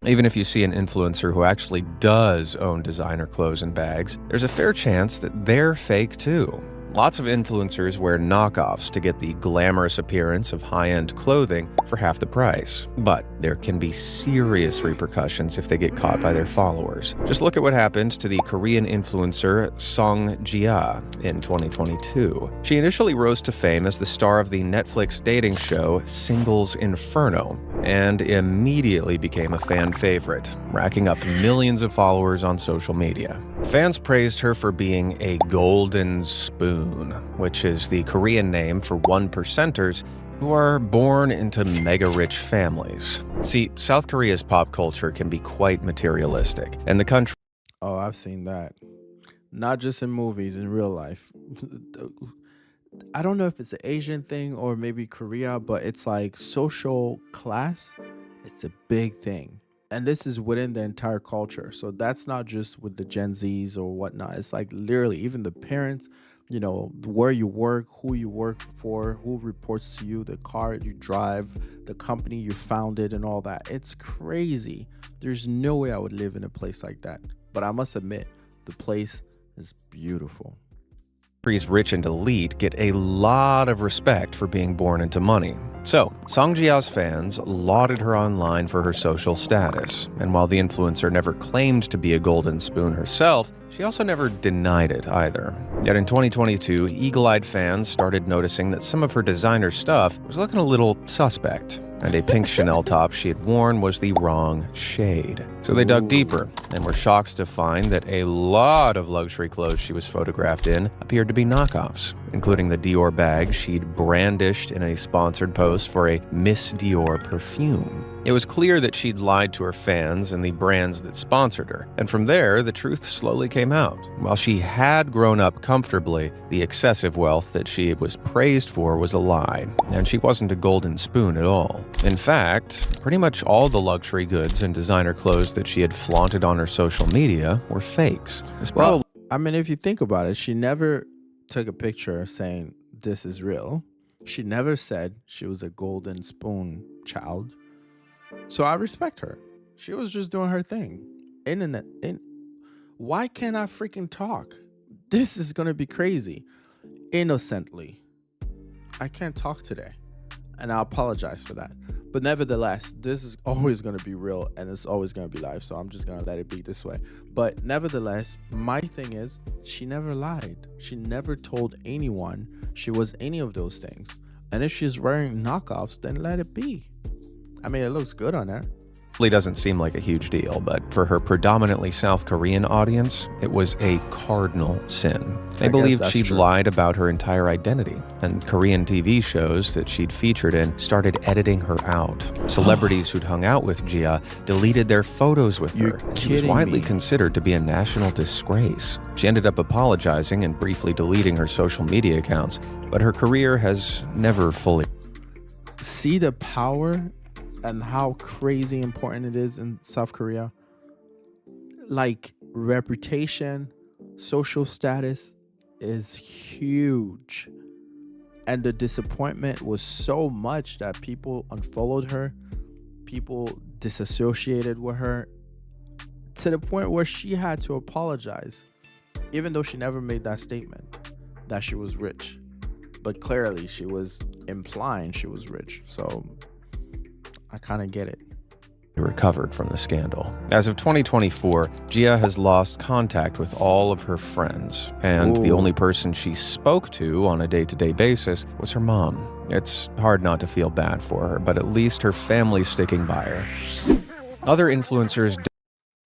Even if you see an influencer who actually does own designer clothes and bags, there's a fair chance that they're fake too. Lots of influencers wear knockoffs to get the glamorous appearance of high-end clothing for half the price. But there can be serious repercussions if they get caught by their followers. Just look at what happened to the Korean influencer Song Jia in 2022. She initially rose to fame as the star of the Netflix dating show Singles Inferno, and immediately became a fan favorite, racking up millions of followers on social media. Fans praised her for being a golden spoon, which is the Korean name for 1%ers who are born into mega-rich families. See, South Korea's pop culture can be quite materialistic, and the country Oh, I've seen that. Not just in movies, in real life. I don't know if it's an Asian thing or maybe Korea, but it's like social class. It's a big thing. And this is within the entire culture. So that's not just with the Gen Zs or whatnot. It's like literally even the parents, you know, where you work, who you work for, who reports to you, the car you drive, the company you founded and all that. It's crazy. There's no way I would live in a place like that. But I must admit, the place is beautiful. country's rich and elite get a lot of respect for being born into money. So, Song Jia's fans lauded her online for her social status, and while the influencer never claimed to be a golden spoon herself, she also never denied it either. Yet in 2022, eagle-eyed fans started noticing that some of her designer stuff was looking a little suspect, and a pink Chanel top she had worn was the wrong shade. So they dug deeper and were shocked to find that a lot of luxury clothes she was photographed in appeared to be knockoffs, including the Dior bag she'd brandished in a sponsored post for a Miss Dior perfume. It was clear that she'd lied to her fans and the brands that sponsored her, and from there, the truth slowly came out. While she had grown up comfortably, the excessive wealth that she was praised for was a lie, and she wasn't a golden spoon at all. In fact, pretty much all the luxury goods and designer clothes that she had flaunted on her social media were fakes. Well, I mean, if you think about it, she never took a picture saying this is real. She never said she was a golden spoon child. So I respect her. She was just doing her thing. Why can't I freaking talk? This is gonna be crazy. Innocently. I can't talk today. And I apologize for that. But nevertheless, this is always gonna be real and it's always gonna be live. So I'm just gonna let it be this way. But nevertheless, my thing is, she never lied. She never told anyone she was any of those things. And if she's wearing knockoffs, then let it be. I mean, it looks good on her. It doesn't seem like a huge deal, but for her predominantly South Korean audience, it was a cardinal sin. They believed she'd lied about her entire identity, and Korean TV shows that she'd featured in started editing her out. Celebrities who'd hung out with Jia deleted their photos with her, and she was widely considered to be a national disgrace. She ended up apologizing and briefly deleting her social media accounts, but her career has never fully... See the power and how crazy important it is in South Korea. like reputation, social status is huge. And the disappointment was so much that people unfollowed her, people disassociated with her, to the point where she had to apologize, even though she never made that statement that she was rich. But clearly she was implying she was rich. So I kind of get it. Recovered from the scandal. As of 2024, Gia has lost contact with all of her friends, and the only person she spoke to on a day-to-day basis was her mom. It's hard not to feel bad for her, but at least her family's sticking by her. Other influencers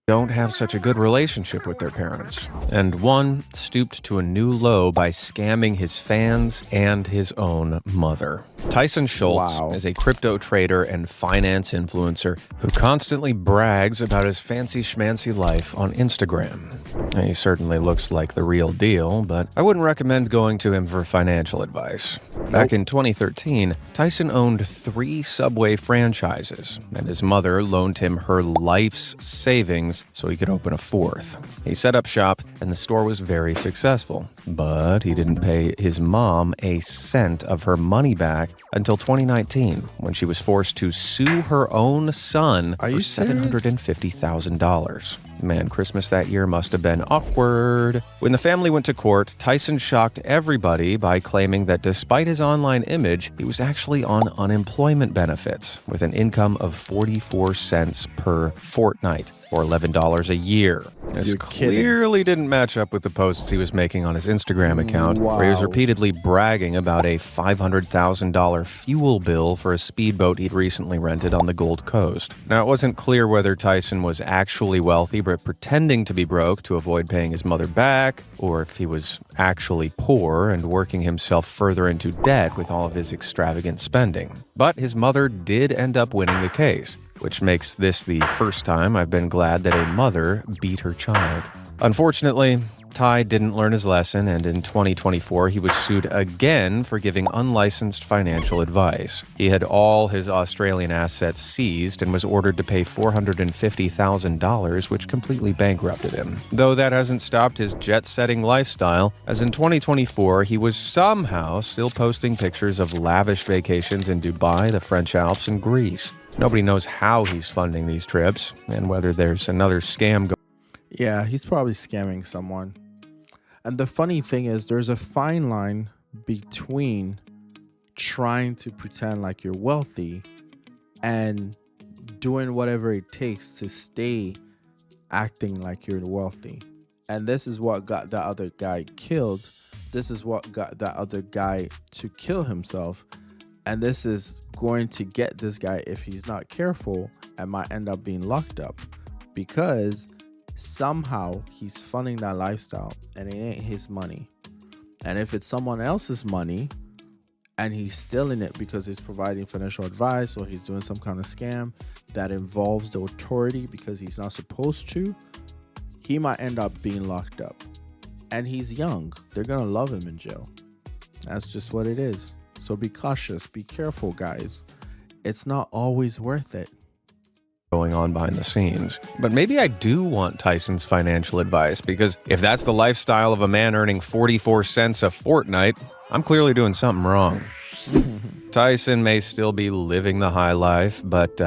don't have such a good relationship with their parents, and one stooped to a new low by scamming his fans and his own mother. Tyson Schultz is a crypto trader and finance influencer who constantly brags about his fancy schmancy life on Instagram. He certainly looks like the real deal, but I wouldn't recommend going to him for financial advice. Back in 2013, Tyson owned 3 Subway franchises, and his mother loaned him her life's savings so he could open a 4th. He set up shop, and the store was very successful, but he didn't pay his mom a cent of her money back until 2019, when she was forced to sue her own son for $750,000. Man, Christmas that year must have been awkward. When the family went to court, Tyson shocked everybody by claiming that despite his online image, he was actually on unemployment benefits with an income of 44 cents per fortnight, or $11 a year. This clearly didn't match up with the posts he was making on his Instagram account, where he was repeatedly bragging about a $500,000 fuel bill for a speedboat he'd recently rented on the Gold Coast. Now, it wasn't clear whether Tyson was actually wealthy but pretending to be broke to avoid paying his mother back, or if he was actually poor and working himself further into debt with all of his extravagant spending. But his mother did end up winning the case, which makes this the first time I've been glad that a mother beat her child. Unfortunately, Ty didn't learn his lesson, and in 2024, he was sued again for giving unlicensed financial advice. He had all his Australian assets seized and was ordered to pay $450,000, which completely bankrupted him. Though that hasn't stopped his jet-setting lifestyle, as in 2024, he was somehow still posting pictures of lavish vacations in Dubai, the French Alps, and Greece. Nobody knows how he's funding these trips, and whether there's another scam going. Yeah, he's probably scamming someone. And the funny thing is, there's a fine line between trying to pretend like you're wealthy and doing whatever it takes to stay acting like you're wealthy. And this is what got that other guy killed. This is what got that other guy to kill himself. And this is going to get this guy, if he's not careful, and might end up being locked up, because somehow he's funding that lifestyle and it ain't his money. And if it's someone else's money and he's stealing it because he's providing financial advice or he's doing some kind of scam that involves the authority because he's not supposed to, he might end up being locked up. And he's young. They're gonna love him in jail. That's just what it is. So be cautious, be careful, guys. It's not always worth it. Going on behind the scenes. But maybe I do want Tyson's financial advice, because if that's the lifestyle of a man earning 44 cents a fortnight, I'm clearly doing something wrong. Tyson may still be living the high life, but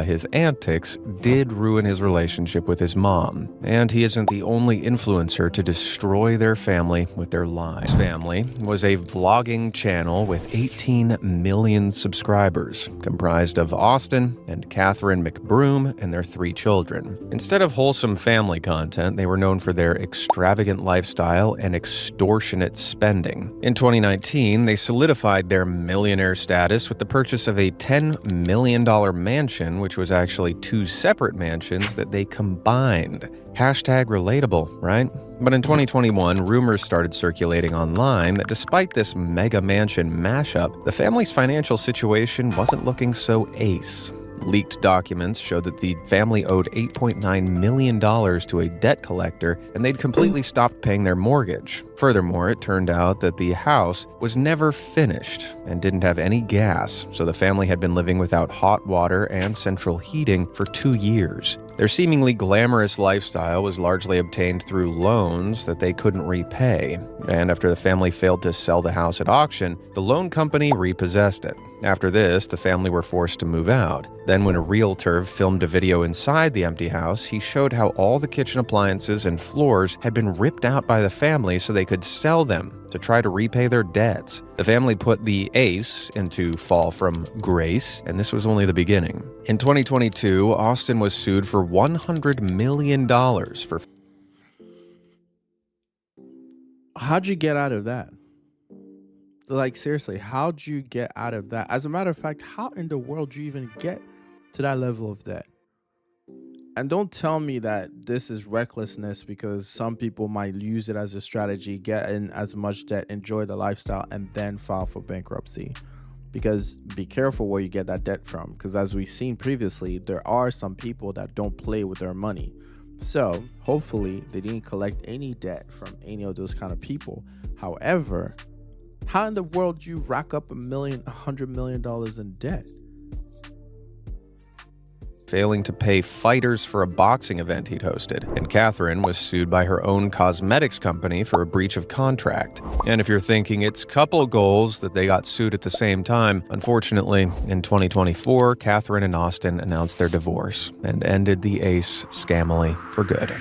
his antics did ruin his relationship with his mom. And he isn't the only influencer to destroy their family with their lies. His family was a vlogging channel with 18 million subscribers, comprised of Austin and Catherine McBroom and their 3 children. Instead of wholesome family content, they were known for their extravagant lifestyle and extortionate spending. In 2019, they solidified their millionaire status with the purchase of a $10 million mansion, which was actually 2 separate mansions that they combined. Hashtag relatable, right? But in 2021, rumors started circulating online that despite this mega mansion mashup, the family's financial situation wasn't looking so ace. Leaked documents showed that the family owed $8.9 million to a debt collector, and they'd completely stopped paying their mortgage. Furthermore, it turned out that the house was never finished and didn't have any gas, so the family had been living without hot water and central heating for 2 years. Their seemingly glamorous lifestyle was largely obtained through loans that they couldn't repay, and after the family failed to sell the house at auction, the loan company repossessed it. After this, the family were forced to move out. Then when a realtor filmed a video inside the empty house, he showed how all the kitchen appliances and floors had been ripped out by the family so they could sell them to try to repay their debts. The family put the ace into fall from grace, and this was only the beginning. In 2022, Austin was sued for $100 million for... How'd you get out of that? Like, seriously, how'd you get out of that? As a matter of fact, how in the world do you even get to that level of debt? And don't tell me that this is recklessness because some people might use it as a strategy, get in as much debt, enjoy the lifestyle, and then file for bankruptcy. Because be careful where you get that debt from. Because as we've seen previously, there are some people that don't play with their money. So hopefully they didn't collect any debt from any of those kind of people. However, how in the world do you rack up $100 million in debt? Failing to pay fighters for a boxing event he'd hosted, and Catherine was sued by her own cosmetics company for a breach of contract. And if you're thinking it's couple goals that they got sued at the same time, unfortunately, in 2024, Catherine and Austin announced their divorce and ended the ace scammily for good.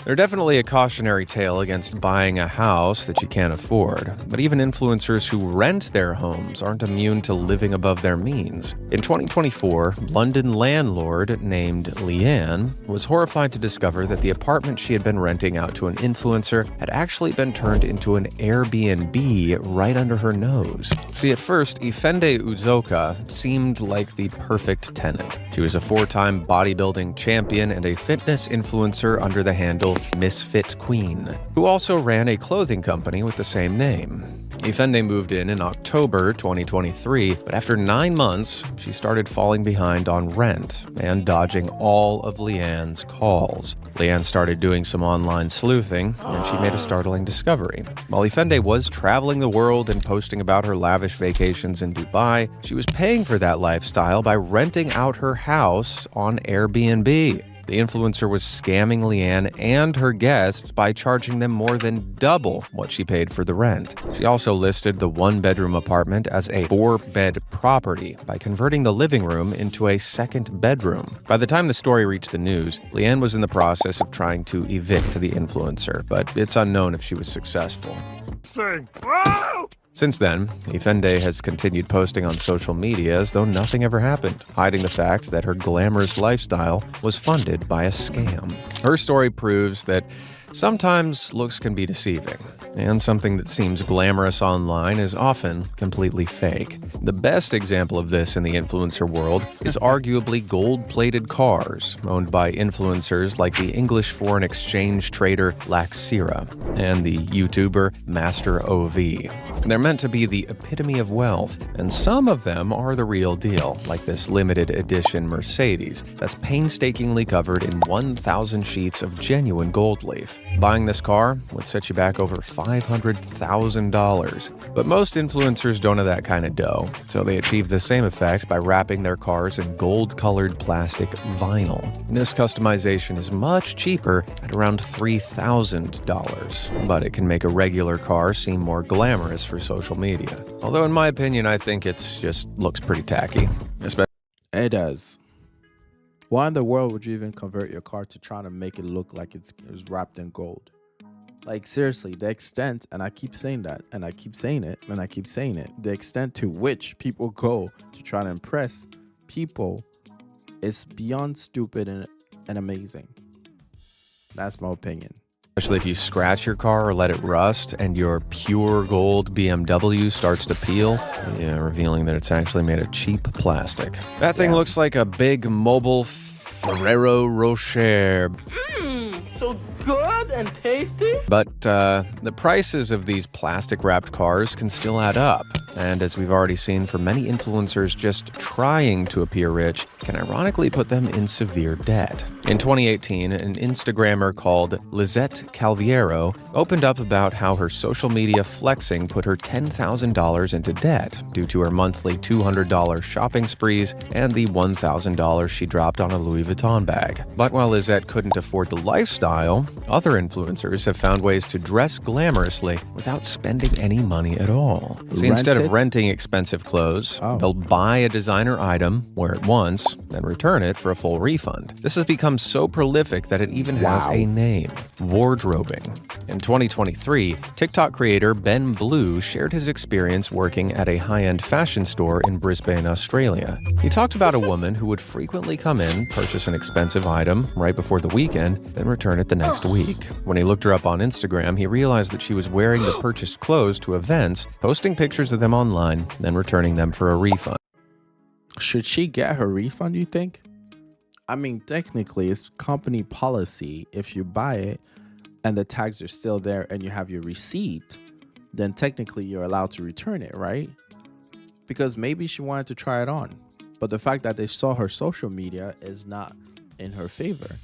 They're definitely a cautionary tale against buying a house that you can't afford, but even influencers who rent their homes aren't immune to living above their means. In 2024, London landlord named Leanne was horrified to discover that the apartment she had been renting out to an influencer had actually been turned into an Airbnb right under her nose. See, at first, Ifende Uzoka seemed like the perfect tenant. She was a 4-time bodybuilding champion and a fitness influencer under the handle Misfit Queen, who also ran a clothing company with the same name. Ifende moved in October 2023, but after 9 months, she started falling behind on rent and dodging all of Leanne's calls. Leanne started doing some online sleuthing, and she made a startling discovery. While Ifende was traveling the world and posting about her lavish vacations in Dubai, she was paying for that lifestyle by renting out her house on Airbnb. The influencer was scamming Leanne and her guests by charging them more than double what she paid for the rent. She also listed the 1-bedroom apartment as a 4-bed property by converting the living room into a 2nd bedroom. By the time the story reached the news, Leanne was in the process of trying to evict the influencer, but it's unknown if she was successful. Since then, Ifende has continued posting on social media as though nothing ever happened, hiding the fact that her glamorous lifestyle was funded by a scam. Her story proves that sometimes looks can be deceiving, and something that seems glamorous online is often completely fake. The best example of this in the influencer world is arguably gold-plated cars owned by influencers like the English foreign exchange trader Laxira and the YouTuber Master OV. They're meant to be the epitome of wealth, and some of them are the real deal, like this limited edition Mercedes that's painstakingly covered in 1,000 sheets of genuine gold leaf. Buying this car would set you back over $500,000. But most influencers don't have that kind of dough, so they achieve the same effect by wrapping their cars in gold-colored plastic vinyl. This customization is much cheaper at around $3,000, but it can make a regular car seem more glamorous for social media. Although in my opinion, I think it's just looks pretty tacky. It does. Why in the world would you even convert your car to try to make it look like it was wrapped in gold? Like, seriously, the extent, and I keep saying that, and I keep saying it, and I keep saying it, the extent to which people go to try to impress people is beyond stupid and amazing. That's my opinion. Especially if you scratch your car or let it rust and your pure gold BMW starts to peel, revealing that it's actually made of cheap plastic. That thing looks like a big mobile Ferrero Rocher. So good and tasty. But the prices of these plastic-wrapped cars can still add up. And as we've already seen for many influencers, just trying to appear rich can ironically put them in severe debt. In 2018, an Instagrammer called Lizette Calviero opened up about how her social media flexing put her $10,000 into debt due to her monthly $200 shopping sprees and the $1,000 she dropped on a Louis Vuitton bag. But while Lizette couldn't afford the lifestyle, other influencers have found ways to dress glamorously without spending any money at all. See, instead of renting expensive clothes, they'll buy a designer item, wear it once, then return it for a full refund. This has become so prolific that it even has a name: wardrobing. In 2023, TikTok creator Ben Blue shared his experience working at a high-end fashion store in Brisbane, Australia. He talked about a woman who would frequently come in, purchase an expensive item right before the weekend, then return it the next week. When he looked her up on Instagram, he realized that she was wearing the purchased clothes to events, posting pictures of them online, then returning them for a refund. Should she get her refund, you think? I mean, technically, it's company policy. If you buy it and the tags are still there and you have your receipt, then technically you're allowed to return it, right? Because maybe she wanted to try it on. But the fact that they saw her social media is not in her favor.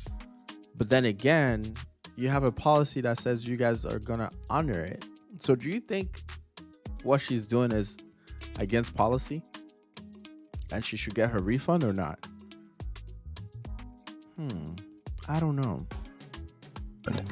But then again, you have a policy that says you guys are going to honor it. So do you think what she's doing is against policy? And she should get her refund or not? I don't know.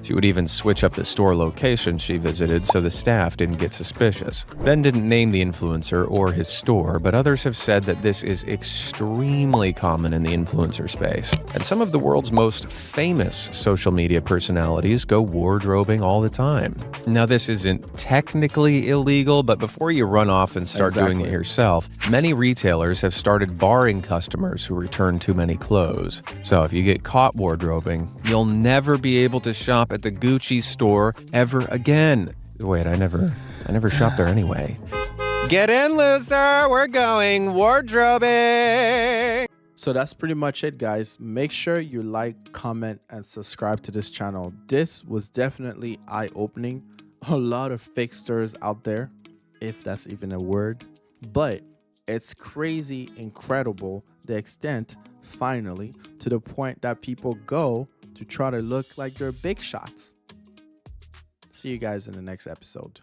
She would even switch up the store location she visited so the staff didn't get suspicious. Ben didn't name the influencer or his store, but others have said that this is extremely common in the influencer space. And some of the world's most famous social media personalities go wardrobing all the time. Now, this isn't technically illegal, but before you run off and start doing it yourself, many retailers have started barring customers who return too many clothes. So if you get caught wardrobing, you'll never be able to shop at the Gucci store ever again. Wait, I never shopped there anyway. Get in, loser! We're going wardrobing! So that's pretty much it, guys. Make sure you like, comment, and subscribe to this channel. This was definitely eye-opening. A lot of fakesters out there, if that's even a word. But it's crazy, incredible, the extent, finally, to the point that people go to try to look like they're big shots. See you guys in the next episode.